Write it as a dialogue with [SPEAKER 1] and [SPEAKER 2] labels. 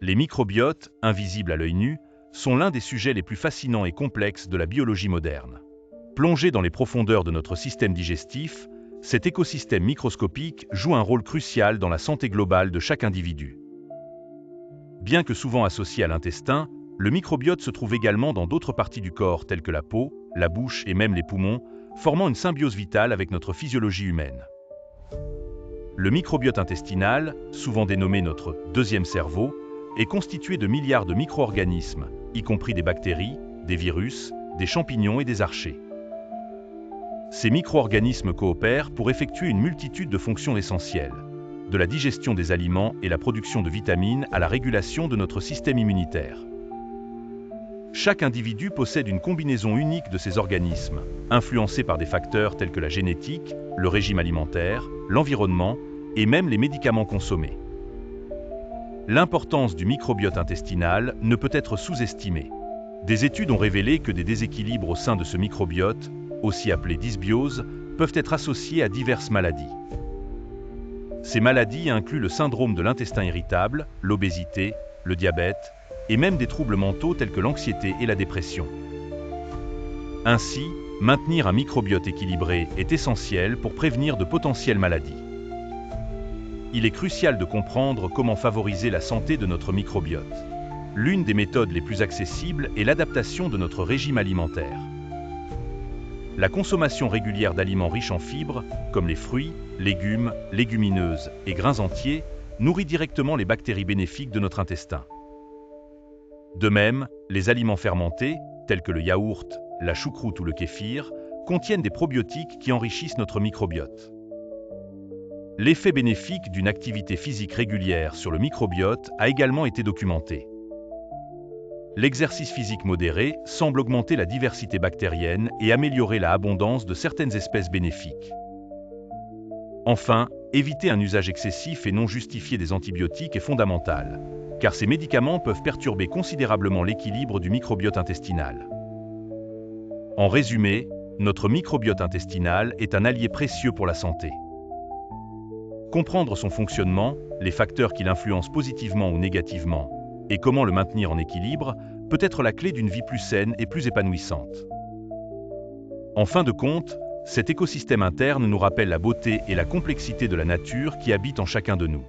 [SPEAKER 1] Les microbiotes, invisibles à l'œil nu, sont l'un des sujets les plus fascinants et complexes de la biologie moderne. Plongé dans les profondeurs de notre système digestif, cet écosystème microscopique joue un rôle crucial dans la santé globale de chaque individu. Bien que souvent associé à l'intestin, le microbiote se trouve également dans d'autres parties du corps telles que la peau, la bouche et même les poumons, formant une symbiose vitale avec notre physiologie humaine. Le microbiote intestinal, souvent dénommé notre deuxième cerveau, est constitué de milliards de micro-organismes, y compris des bactéries, des virus, des champignons et des archées. Ces micro-organismes coopèrent pour effectuer une multitude de fonctions essentielles, de la digestion des aliments et la production de vitamines à la régulation de notre système immunitaire. Chaque individu possède une combinaison unique de ces organismes, influencés par des facteurs tels que la génétique, le régime alimentaire, l'environnement et même les médicaments consommés. L'importance du microbiote intestinal ne peut être sous-estimée. Des études ont révélé que des déséquilibres au sein de ce microbiote, aussi appelés dysbioses, peuvent être associés à diverses maladies. Ces maladies incluent le syndrome de l'intestin irritable, l'obésité, le diabète, et même des troubles mentaux tels que l'anxiété et la dépression. Ainsi, maintenir un microbiote équilibré est essentiel pour prévenir de potentielles maladies. Il est crucial de comprendre comment favoriser la santé de notre microbiote. L'une des méthodes les plus accessibles est l'adaptation de notre régime alimentaire. La consommation régulière d'aliments riches en fibres, comme les fruits, légumes, légumineuses et grains entiers, nourrit directement les bactéries bénéfiques de notre intestin. De même, les aliments fermentés, tels que le yaourt, la choucroute ou le kéfir, contiennent des probiotiques qui enrichissent notre microbiote. L'effet bénéfique d'une activité physique régulière sur le microbiote a également été documenté. L'exercice physique modéré semble augmenter la diversité bactérienne et améliorer la abondance de certaines espèces bénéfiques. Enfin, éviter un usage excessif et non justifié des antibiotiques est fondamental, car ces médicaments peuvent perturber considérablement l'équilibre du microbiote intestinal. En résumé, notre microbiote intestinal est un allié précieux pour la santé. Comprendre son fonctionnement, les facteurs qui l'influencent positivement ou négativement, et comment le maintenir en équilibre, peut être la clé d'une vie plus saine et plus épanouissante. En fin de compte, cet écosystème interne nous rappelle la beauté et la complexité de la nature qui habite en chacun de nous.